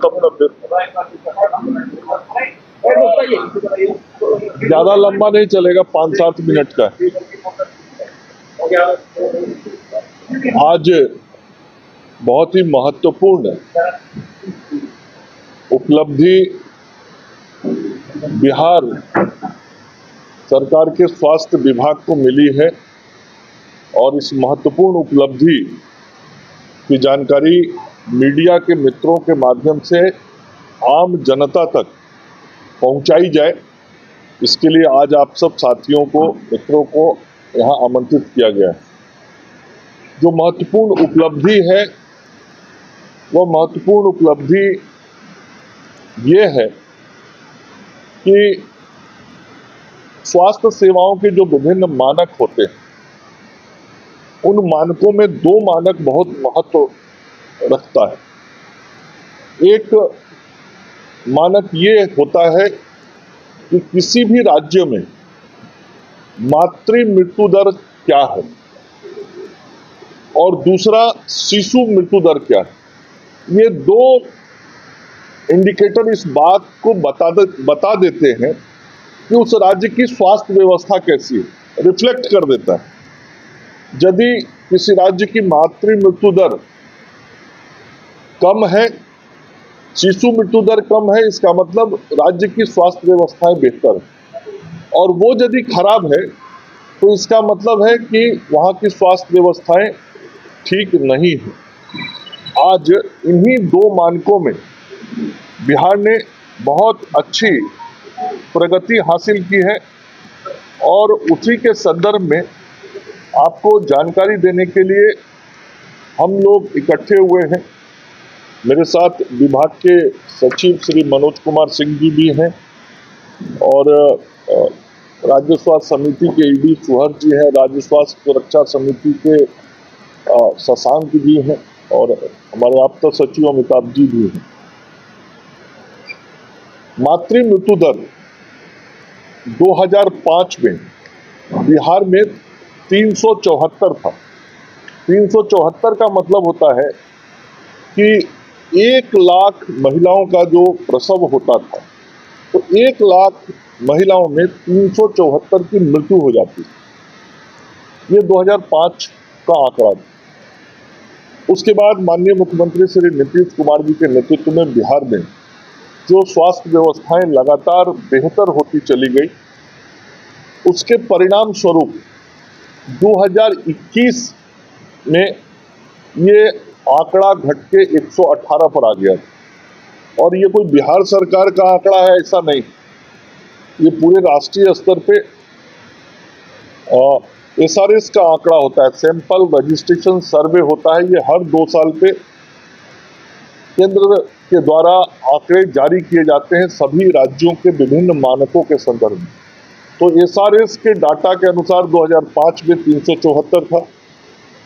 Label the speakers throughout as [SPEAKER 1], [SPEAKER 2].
[SPEAKER 1] तब न फिर ज्यादा लंबा नहीं चलेगा, 5-7 मिनट का। आज बहुत ही महत्वपूर्ण उपलब्धि बिहार सरकार के स्वास्थ्य विभाग को मिली है और इस महत्वपूर्ण उपलब्धि की जानकारी मीडिया के मित्रों के माध्यम से आम जनता तक पहुंचाई जाए, इसके लिए आज आप सब साथियों को, मित्रों को यहाँ आमंत्रित किया गया है। जो महत्वपूर्ण उपलब्धि है वह महत्वपूर्ण उपलब्धि ये है कि स्वास्थ्य सेवाओं के जो विभिन्न मानक होते हैं, उन मानकों में 2 मानक बहुत महत्व रखता है। एक मानक ये होता है कि किसी भी राज्य में मातृ मृत्यु दर क्या है और दूसरा शिशु मृत्यु दर क्या है। ये 2 इंडिकेटर इस बात को बता देते हैं कि उस राज्य की स्वास्थ्य व्यवस्था कैसी है, रिफ्लेक्ट कर देता है। यदि किसी राज्य की मातृ मृत्यु दर कम है, शिशु मृत्यु दर कम है, इसका मतलब राज्य की स्वास्थ्य व्यवस्थाएं बेहतर है। और वो यदि खराब है तो इसका मतलब है कि वहाँ की स्वास्थ्य व्यवस्थाएं ठीक नहीं है। आज इन्हीं 2 मानकों में बिहार ने बहुत अच्छी प्रगति हासिल की है और उसी के संदर्भ में आपको जानकारी देने के लिए हम लोग इकट्ठे हुए हैं। मेरे साथ विभाग के सचिव श्री मनोज कुमार सिंह जी भी हैं और राज्य स्वास्थ्य समिति के ईडी सुहर जी हैं, राज्य स्वास्थ्य सुरक्षा समिति के शशांक जी हैं और हमारे आप्त सचिव अमिताभ जी भी हैं। मातृ मृत्यु दर 2005 में बिहार में 374 था। 374 का मतलब होता है कि 1 लाख महिलाओं का जो प्रसव होता था, तो 1 लाख महिलाओं में 374 की मृत्यु हो जाती है। ये 2005 का आंकड़ा था। उसके बाद माननीय मुख्यमंत्री श्री नीतीश कुमार जी के नेतृत्व में बिहार में जो स्वास्थ्य व्यवस्थाएं लगातार बेहतर होती चली गई, उसके परिणाम स्वरूप 2021 में ये आंकड़ा घट के 118 पर आ गया। और ये कोई बिहार सरकार का आंकड़ा है ऐसा नहीं, ये पूरे राष्ट्रीय स्तर पे SRS का आंकड़ा होता है, सैंपल रजिस्ट्रेशन सर्वे होता है। ये हर 2 साल पे केंद्र के द्वारा आंकड़े जारी किए जाते हैं सभी राज्यों के विभिन्न मानकों के संदर्भ में। तो SRS के डाटा के अनुसार 2005 में 374 था,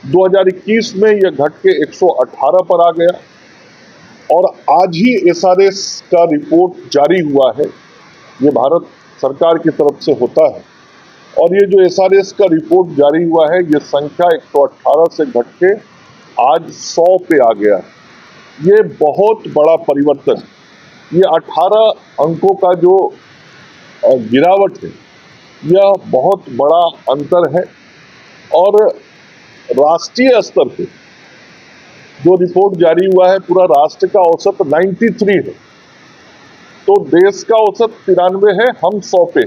[SPEAKER 1] 2021 में यह घट के 118 पर आ गया और आज ही SRS का रिपोर्ट जारी हुआ है। ये भारत सरकार की तरफ से होता है और ये जो SRS का रिपोर्ट जारी हुआ है, ये संख्या 118 से घट के आज 100 पे आ गया है। ये बहुत बड़ा परिवर्तन, ये 18 अंकों का जो गिरावट है, यह बहुत बड़ा अंतर है। और राष्ट्रीय स्तर पे जो रिपोर्ट जारी हुआ है, पूरा राष्ट्र का औसत 93 है, तो देश का औसत 93 है, हम 100 पे।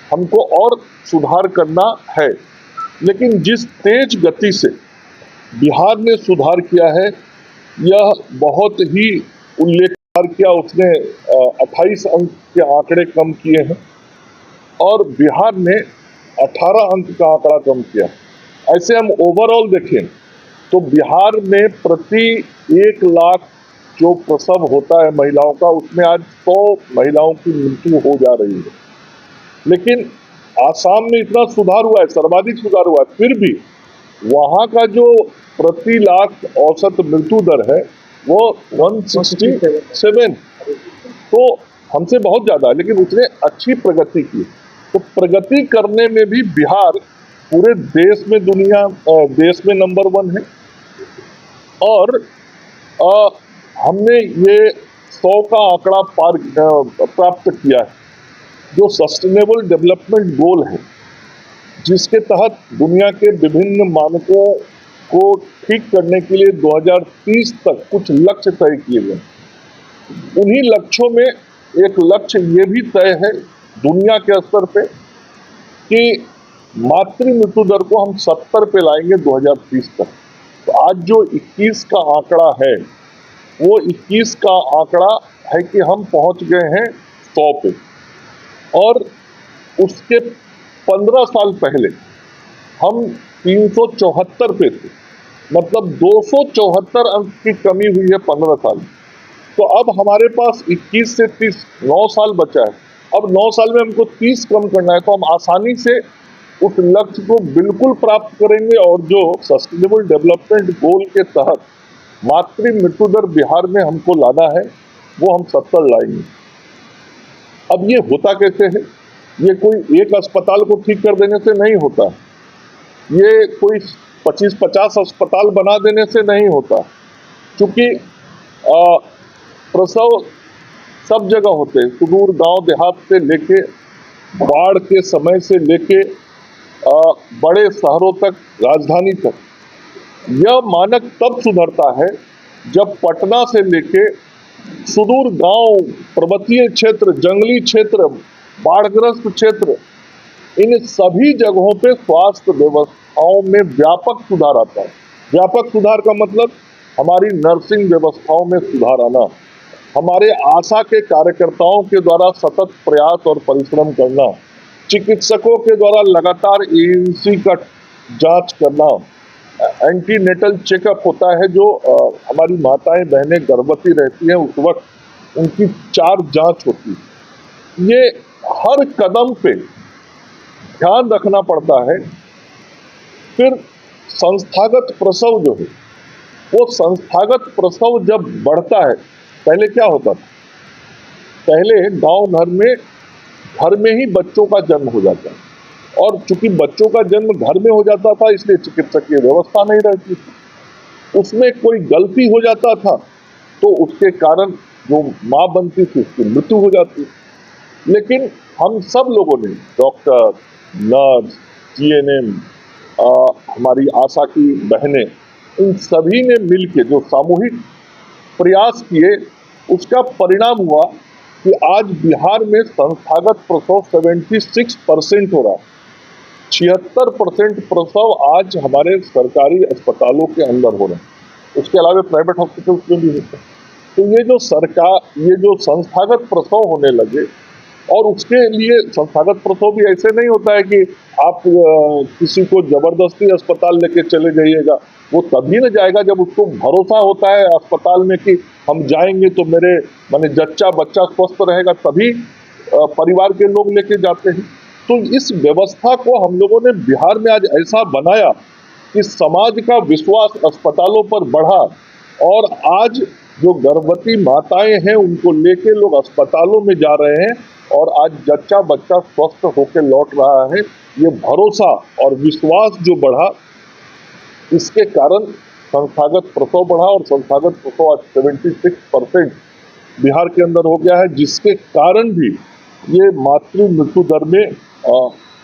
[SPEAKER 1] हमको और सुधार करना है, लेकिन जिस तेज गति से बिहार ने सुधार किया है, यह बहुत ही उल्लेखनीय किया। उसने 28 अंक के आंकड़े कम किए हैं और बिहार ने 18 अंक का आंकड़ा कम किया। ऐसे हम ओवरऑल देखें तो बिहार में प्रति 1 लाख जो प्रसव होता है महिलाओं का, उसमें आज 100 महिलाओं की मृत्यु हो जा रही है। लेकिन आसाम में इतना सुधार हुआ है, सर्वाधिक सुधार हुआ है, फिर भी वहाँ का जो प्रति लाख औसत मृत्यु दर है वो 167, तो हमसे बहुत ज्यादा है, लेकिन उसने अच्छी प्रगति की। तो प्रगति करने में भी बिहार पूरे देश में देश में नंबर 1 है। और हमने ये 100 का आंकड़ा प्राप्त किया है, जो सस्टेनेबल डेवलपमेंट गोल है, जिसके तहत दुनिया के विभिन्न मानकों को ठीक करने के लिए 2030 तक कुछ लक्ष्य तय किए गए। उन्हीं लक्ष्यों में एक लक्ष्य ये भी तय है दुनिया के स्तर पे कि मातृ मृत्यु दर को हम 70 पे लाएंगे 2030 तक। तो आज जो 21 का आंकड़ा है, वो 21 का आंकड़ा है कि हम पहुंच गए हैं 100 पे, और उसके 15 साल पहले हम 374 पे थे, मतलब 274 अंक की कमी हुई है 15 साल में। तो अब हमारे पास 21 से 30 9 साल बचा है। अब 9 साल में हमको 30 कम करना है, तो हम आसानी से उस लक्ष्य को बिल्कुल प्राप्त करेंगे। और जो सस्टेनेबल डेवलपमेंट गोल के तहत मातृ मृत्यु दर बिहार में हमको लाना है, वो हम 70 लाएंगे। अब ये होता कैसे है? ये कोई एक अस्पताल को ठीक कर देने से नहीं होता, ये कोई 25-50 अस्पताल बना देने से नहीं होता, क्योंकि प्रसव सब जगह होते हैं, सुदूर गांव देहात से लेके बाढ़ के समय से लेके बड़े शहरों तक, राजधानी तक। यह मानक तब सुधरता है जब पटना से लेके सुदूर गांव, पर्वतीय क्षेत्र, जंगली क्षेत्र, बाढ़ग्रस्त क्षेत्र, इन सभी जगहों पे स्वास्थ्य व्यवस्थाओं में व्यापक सुधार आता है। व्यापक सुधार का मतलब हमारी नर्सिंग व्यवस्थाओं में सुधार आना, हमारे आशा के कार्यकर्ताओं के द्वारा सतत प्रयास और परिश्रम करना, चिकित्सकों के द्वारा लगातार एएनसी का जांच करना, एंटीनेटल चेकअप होता है जो हमारी माताएं बहनें गर्भवती रहती हैं उस वक्त उनकी 4 जांच होती है। ये हर कदम पे ध्यान रखना पड़ता है। फिर संस्थागत प्रसव जो है, वो संस्थागत प्रसव जब बढ़ता है, पहले क्या होता था? पहले गांव घर में ही बच्चों का जन्म हो जाता है, और चूंकि बच्चों का जन्म घर में हो जाता था, इसलिए चिकित्सकीय व्यवस्था नहीं रहती थी। उसमें कोई गलती हो जाता था तो उसके कारण जो मां बनती थी उसकी मृत्यु हो जाती। लेकिन हम सब लोगों ने, डॉक्टर, नर्स, जीएनएम, हमारी आशा की बहनें, इन सभी ने मिलकर जो सामूहिक प्रयास किए, उसका परिणाम हुआ कि आज बिहार में संस्थागत प्रसव 76% हो रहा है। 76% प्रसव आज हमारे सरकारी अस्पतालों के अंदर हो रहे हैं। उसके अलावा प्राइवेट हॉस्पिटल्स में भी होते हैं। तो ये जो संस्थागत प्रसव होने लगे, और उसके लिए संस्थागत प्रसव भी ऐसे नहीं होता है कि आप किसी को जबरदस्ती अस्पताल लेके चले जाइएगा। वो तभी न जाएगा जब उसको भरोसा होता है अस्पताल में कि हम जाएंगे तो मेरे माने जच्चा बच्चा स्वस्थ रहेगा, तभी परिवार के लोग लेके जाते हैं। तो इस व्यवस्था को हम लोगों ने बिहार में आज ऐसा बनाया कि समाज का विश्वास अस्पतालों पर बढ़ा, और आज जो गर्भवती माताएं हैं उनको लेके लोग अस्पतालों में जा रहे हैं, और आज जच्चा बच्चा स्वस्थ होकर लौट रहा है। ये भरोसा और विश्वास जो बढ़ा, इसके कारण संस्थागत प्रसव बढ़ा, और संस्थागत प्रसव आज 76% बिहार के अंदर हो गया है, जिसके कारण भी ये मातृ मृत्यु दर में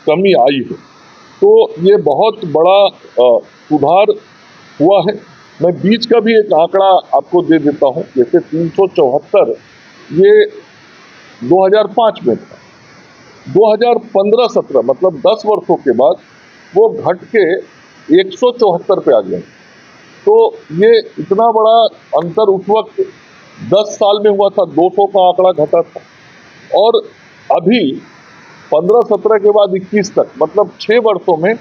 [SPEAKER 1] कमी आई है। तो ये बहुत बड़ा सुधार हुआ है। मैं बीच का भी एक आंकड़ा आपको दे देता हूँ। जैसे 374 ये 2005 में था, 2015-17 मतलब 10 वर्षों के बाद वो घट के 174 पे आ गया। तो ये इतना बड़ा अंतर उस वक्त 10 साल में हुआ था, 200 का आंकड़ा घटा था, और अभी 15-17 के बाद 21 तक मतलब 6 वर्षों में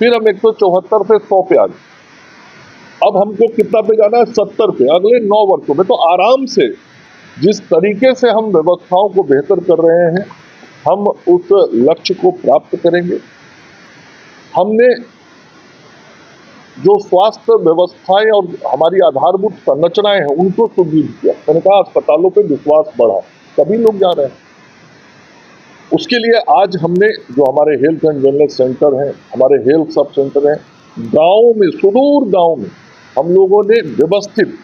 [SPEAKER 1] फिर हम 174 से 100 पे आ गए। अब हमको कितना पे जाना है? 70 पे, अगले 9 वर्षों में। तो आराम से जिस तरीके से हम व्यवस्थाओं को बेहतर कर रहे हैं, हम उस लक्ष्य को प्राप्त करेंगे। हमने जो स्वास्थ्य व्यवस्थाएं और हमारी आधारभूत संरचनाएं हैं उनको सुदृढ़ किया। मैंने कहा अस्पतालों पे विश्वास बढ़ा, तभी लोग जा रहे हैं। उसके लिए आज हमने जो हमारे हेल्थ एंड वेलनेस सेंटर हैं, हमारे हेल्थ सब सेंटर हैं, गाँव में, सुदूर गाँव में हम लोगों ने व्यवस्थित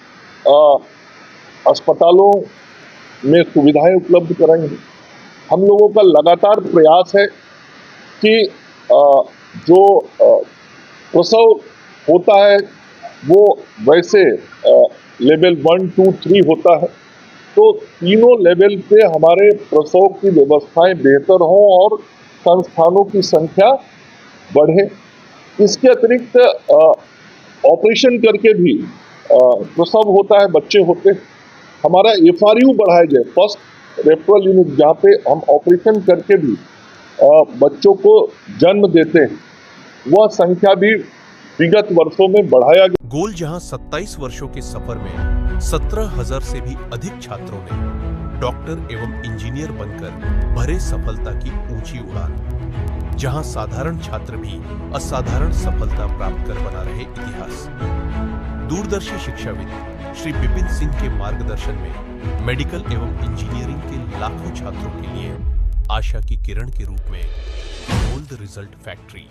[SPEAKER 1] अस्पतालों में सुविधाएं उपलब्ध कराई हैं। हम लोगों का लगातार प्रयास है कि जो प्रसव होता है वो वैसे लेवल 1, 2, 3 होता है, तो तीनों लेवल पे हमारे प्रसव की व्यवस्थाएं बेहतर हों और संस्थानों की संख्या बढ़े। इसके अतिरिक्त ऑपरेशन करके भी प्रसव होता है, बच्चे होते हैं। हमारा FRU बढ़ाया जाए, फर्स्ट रेफरल यूनिट, जहाँ पे हम ऑपरेशन करके भी बच्चों को जन्म देते हैं, वह संख्या भी विगत वर्षों में बढ़ाया गया।
[SPEAKER 2] गोल जहां 27 वर्षों के सफर में 17,000 से भी अधिक छात्रों ने डॉक्टर एवं इंजीनियर बनकर भरे सफलता की ऊंची उड़ान, जहां साधारण छात्र भी असाधारण सफलता प्राप्त कर बना रहे इतिहास। दूरदर्शी शिक्षाविद श्री विपिन सिंह के मार्गदर्शन में मेडिकल एवं इंजीनियरिंग के लाखों छात्रों के लिए आशा की किरण के रूप में गोल्ड रिजल्ट फैक्ट्री